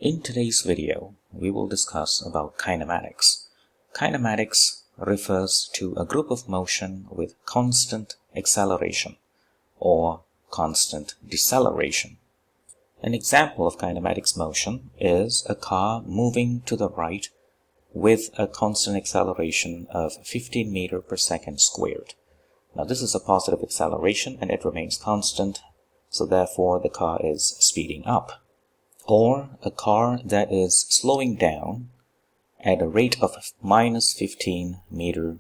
In today's video, we will discuss about kinematics. Kinematics refers to a group of motion with constant acceleration or constant deceleration. An example of kinematics motion is a car moving to the right with a constant acceleration of 15 meters per second squared. Now this is a positive acceleration and it remains constant, so therefore the car is speeding up. Or a car that is slowing down at a rate of minus 15 meters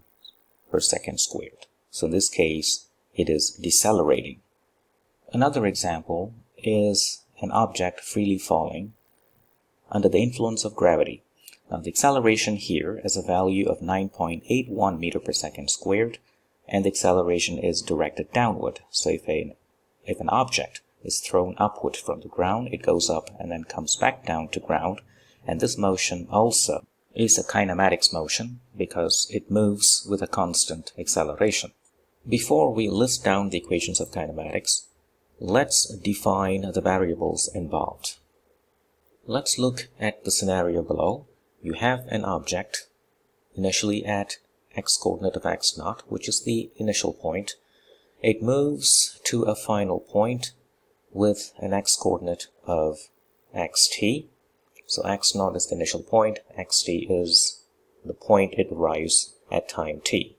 per second squared. So in this case, it is decelerating. Another example is an object freely falling under the influence of gravity. Now the acceleration here is a value of 9.81 meters per second squared, and the acceleration is directed downward. So if an object is thrown upward from the ground, it goes up and then comes back down to ground, and this motion also is a kinematics motion because it moves with a constant acceleration. Before we list down the equations of kinematics, let's define the variables involved. Let's look at the scenario below. You have an object initially at x-coordinate of x0, which is the initial point. It moves to a final point with an x-coordinate of xt. So x0 is the initial point, xt is the point it arrives at time t.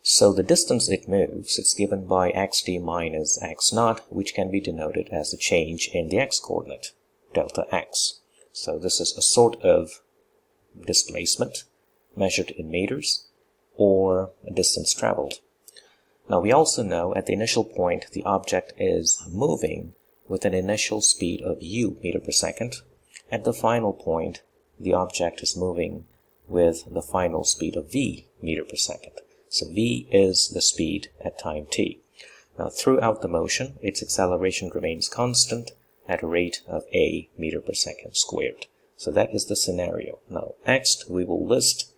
So the distance it moves is given by xt minus x0, which can be denoted as the change in the x-coordinate, delta x. So this is a sort of displacement measured in meters or a distance traveled. Now we also know at the initial point the object is moving with an initial speed of u meter per second. At the final point the object is moving with the final speed of v meter per second. So v is the speed at time t. Now throughout the motion its acceleration remains constant at a rate of a meter per second squared. So that is the scenario. Now next we will list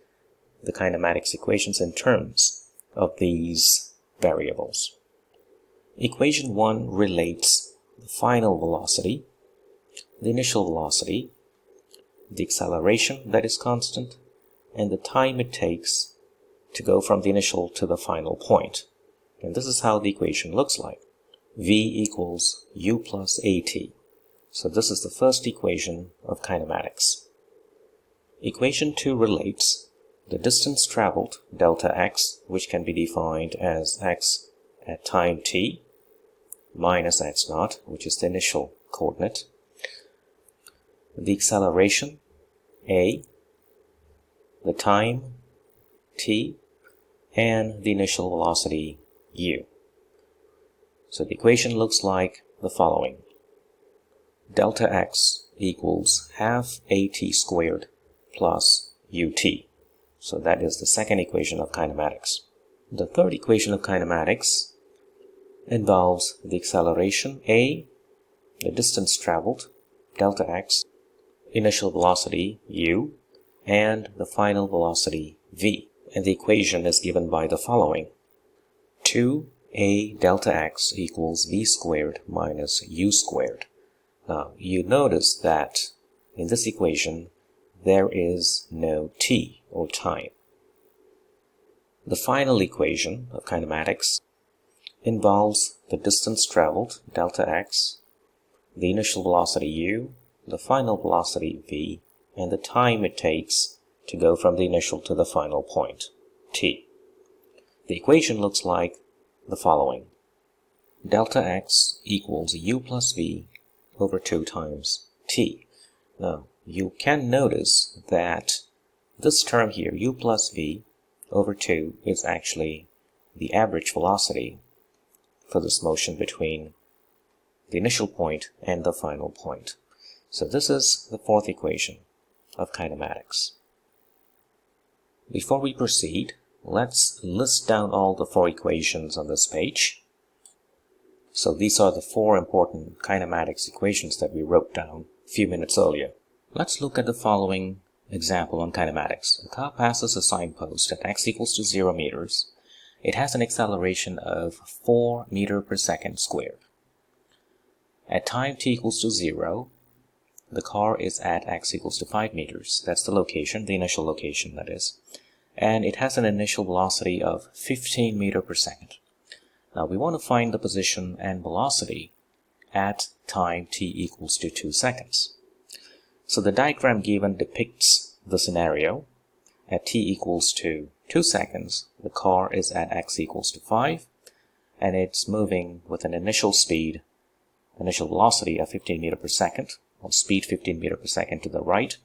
the kinematics equations in terms of these variables. Equation 1 relates the final velocity, the initial velocity, the acceleration that is constant, and the time it takes to go from the initial to the final point. And this is how the equation looks like. V equals u plus at. So this is the first equation of kinematics. Equation 2 relates the distance traveled, delta x, which can be defined as x at time t minus x0, which is the initial coordinate, the acceleration, a, the time, t, and the initial velocity, u. So the equation looks like the following. Delta x equals half at squared plus ut. So that is the second equation of kinematics. The third equation of kinematics involves the acceleration, a, the distance traveled, delta x, initial velocity, u, and the final velocity, v. And the equation is given by the following. 2a delta x equals v squared minus u squared. Now, you notice that in this equation, there is no t or time. The final equation of kinematics involves the distance traveled, delta x, the initial velocity u, the final velocity v, and the time it takes to go from the initial to the final point, t. The equation looks like the following. Delta x equals u plus v over 2 times t. Now, you can notice that this term here, u plus v over 2, is actually the average velocity for this motion between the initial point and the final point. So this is the fourth equation of kinematics. Before we proceed, let's list down all the 4 equations on this page. So these are the 4 important kinematics equations that we wrote down a few minutes earlier. Let's look at the following example on kinematics. A car passes a signpost at x equals to 0 meters. It has an acceleration of 4 meters per second squared. At time t equals to 0, the car is at x equals to 5 meters. That's the location, the initial location, that is. And it has an initial velocity of 15 meters per second. Now we want to find the position and velocity at time t equals to 2 seconds. So the diagram given depicts the scenario. At t equals to 2 seconds, the car is at x equals to 5, and it's moving with an initial velocity of 15 meters per second, or speed 15 meters per second to the right,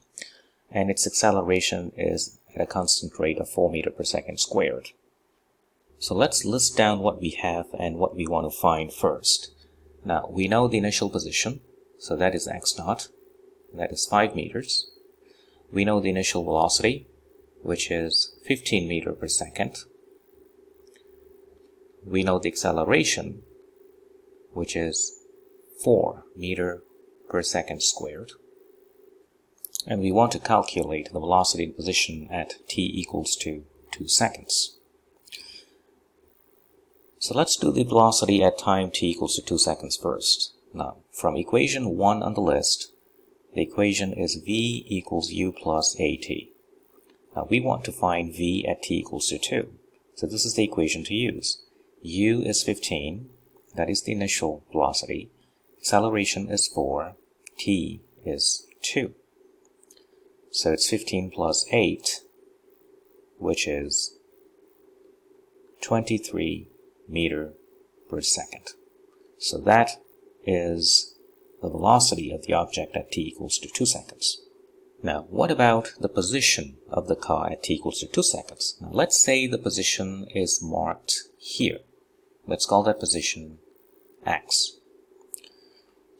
and its acceleration is at a constant rate of 4 meters per second squared. So let's list down what we have and what we want to find first. Now, we know the initial position, so that is x naught, that is 5 meters. We know the initial velocity, which is 15 meters per second. We know the acceleration, which is 4 meters per second squared. And we want to calculate the velocity and position at t equals to 2 seconds. So let's do the velocity at time t equals to 2 seconds first. Now, from equation 1 on the list, the equation is v equals u plus at. Now, we want to find v at t equals to 2. So this is the equation to use. U is 15, that is the initial velocity. Acceleration is 4, t is 2. So it's 15 plus 8, which is 23 meters per second. So that is the velocity of the object at t equals to 2 seconds. Now, what about the position of the car at t equals to 2 seconds? Now, let's say the position is marked here. Let's call that position x.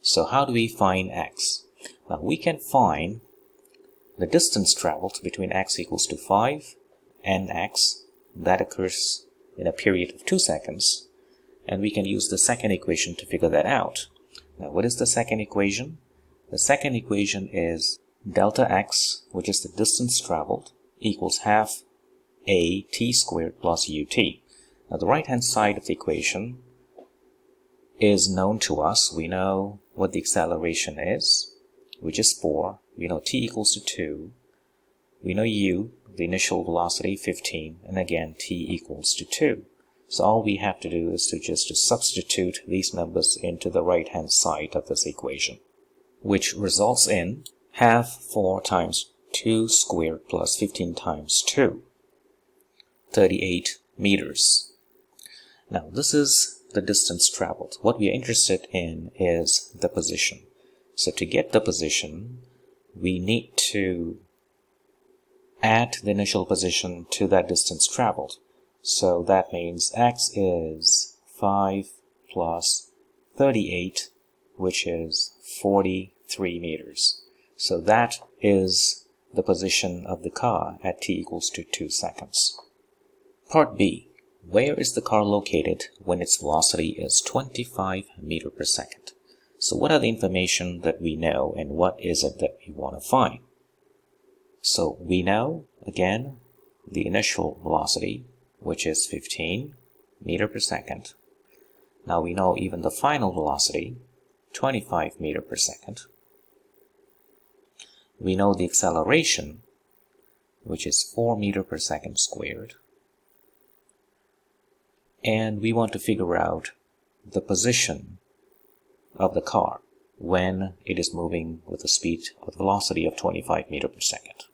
So how do we find x? Now, we can find the distance traveled between x equals to 5 and x. That occurs in a period of 2 seconds. And we can use the second equation to figure that out. Now, what is the second equation? The second equation is delta x, which is the distance traveled, equals half a t squared plus ut. Now, the right-hand side of the equation is known to us. We know what the acceleration is, which is 4. We know t equals to 2. We know u, the initial velocity, 15, and again t equals to 2. So all we have to do is to just substitute these numbers into the right-hand side of this equation, which results in half 4 times 2 squared plus 15 times 2, 38 meters. Now, this is the distance traveled. What we are interested in is the position. So to get the position, we need to add the initial position to that distance traveled. So that means x is 5 plus 38, which is 43 meters. So that is the position of the car at t equals to 2 seconds. Part B. Where is the car located when its velocity is 25 meters per second? So what are the information that we know and what is it that we want to find? So we know, again, the initial velocity, which is 15 meters per second. Now we know even the final velocity, 25 meters per second. We know the acceleration, which is 4 meters per second squared. And we want to figure out the position of the car when it is moving with a speed or velocity of 25 meters per second.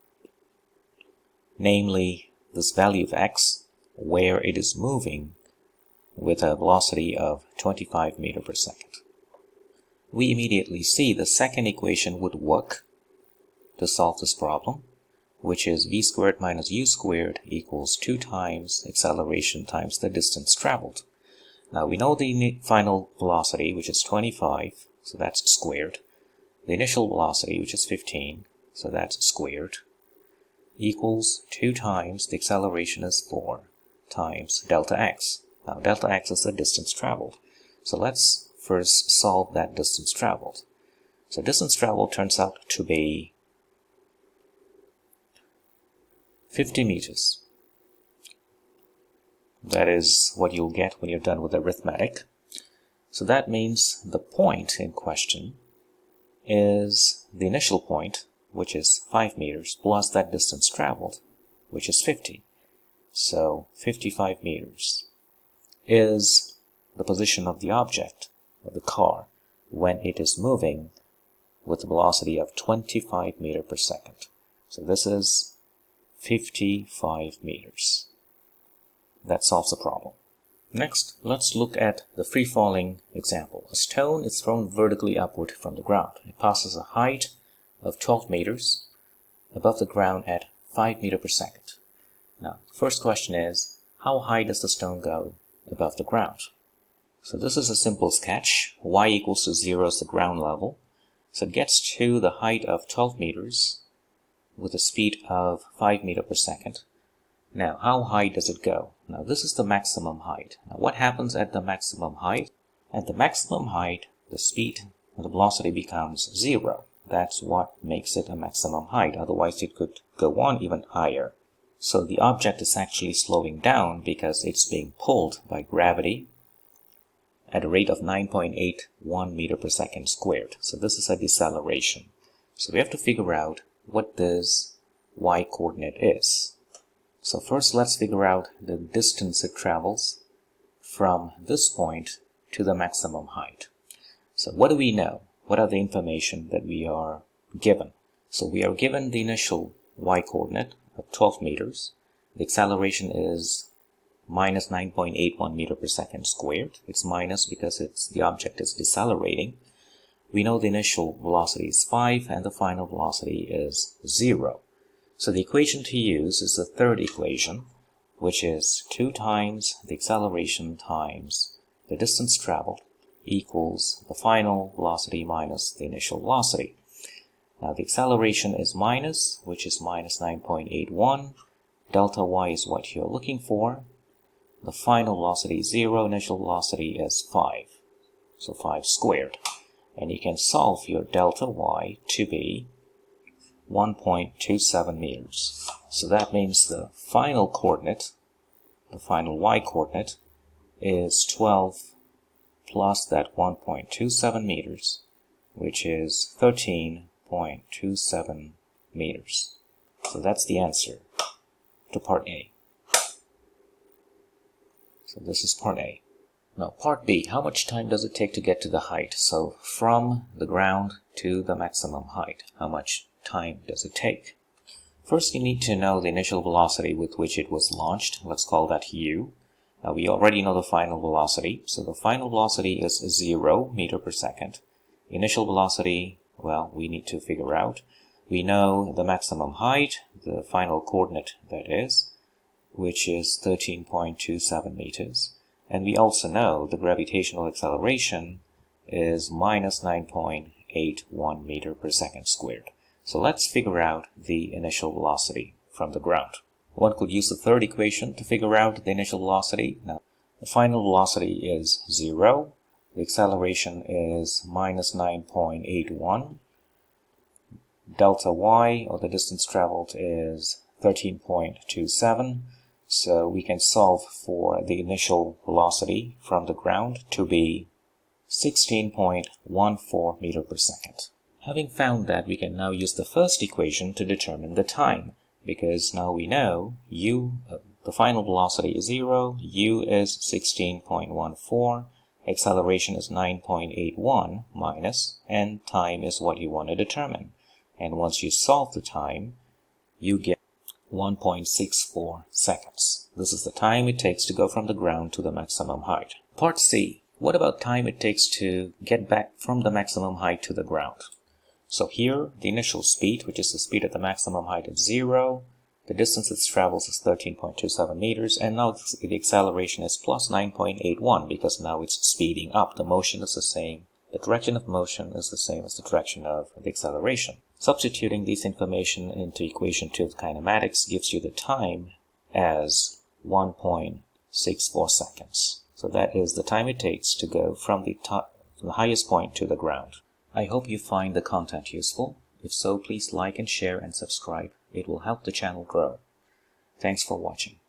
Namely, this value of x, where it is moving with a velocity of 25 meters per second. We immediately see the second equation would work to solve this problem, which is v squared minus u squared equals 2 times acceleration times the distance traveled. Now we know the final velocity, which is 25, so that's squared. The initial velocity, which is 15, so that's squared, equals 2 times the acceleration is 4 times delta x. Now delta x is the distance traveled. So let's first solve that distance traveled. So distance traveled turns out to be 50 meters. That is what you'll get when you're done with arithmetic. So that means the point in question is the initial point, which is 5 meters, plus that distance traveled, which is 50. So 55 meters is the position of the object, of the car, when it is moving with a velocity of 25 meters per second. So this is 55 meters. That solves the problem. Next, let's look at the free-falling example. A stone is thrown vertically upward from the ground. It passes a height of 12 meters above the ground at 5 meters per second. Now, the first question is, how high does the stone go above the ground? So this is a simple sketch. Y equals to 0 is the ground level. So it gets to the height of 12 meters with a speed of 5 meters per second. Now, how high does it go? Now, this is the maximum height. Now, what happens at the maximum height? At the maximum height, the speed and the velocity becomes 0. That's what makes it a maximum height. Otherwise, it could go on even higher. So the object is actually slowing down because it's being pulled by gravity at a rate of 9.81 meters per second squared. So this is a deceleration. So we have to figure out what this y coordinate is. So first, let's figure out the distance it travels from this point to the maximum height. So what do we know? What are the information that we are given? So we are given the initial y coordinate of 12 meters. The acceleration is minus 9.81 meters per second squared. It's minus because the object is decelerating. We know the initial velocity is 5 and the final velocity is 0. So the equation to use is the third equation, which is 2 times the acceleration times the distance traveled equals the final velocity minus the initial velocity. Now the acceleration is minus, which is minus 9.81. Delta y is what you're looking for. The final velocity is 0, initial velocity is 5. So 5 squared. And you can solve your delta y to be 1.27 meters. So that means the final coordinate, the final y coordinate, is 12 plus that 1.27 meters, which is 13.27 meters. So that's the answer to part A. So this is part A. Now part B, how much time does it take to get to the height? So from the ground to the maximum height, how much time does it take? First, you need to know the initial velocity with which it was launched. Let's call that u. Now we already know the final velocity. So the final velocity is 0 meters per second. Initial velocity, well, we need to figure out. We know the maximum height, the final coordinate that is, which is 13.27 meters. And we also know the gravitational acceleration is minus 9.81 meters per second squared. So let's figure out the initial velocity from the ground. One could use the third equation to figure out the initial velocity. Now, the final velocity is 0. The acceleration is minus 9.81. Delta y, or the distance traveled, is 13.27. So we can solve for the initial velocity from the ground to be 16.14 meters per second. Having found that, we can now use the first equation to determine the time, because now we know the final velocity is 0, u is 16.14, acceleration is 9.81 minus, and time is what you want to determine. And once you solve the time, you get 1.64 seconds. This is the time it takes to go from the ground to the maximum height. Part C. What about time it takes to get back from the maximum height to the ground? So here, the initial speed, which is the speed at the maximum height, is 0. The distance it travels is 13.27 meters. And now the acceleration is plus 9.81 because now it's speeding up. The motion is the same. The direction of motion is the same as the direction of the acceleration. Substituting this information into equation 2 of kinematics gives you the time as 1.64 seconds. So that is the time it takes to go from the highest point to the ground. I hope you find the content useful. If so, please like and share and subscribe. It will help the channel grow. Thanks for watching.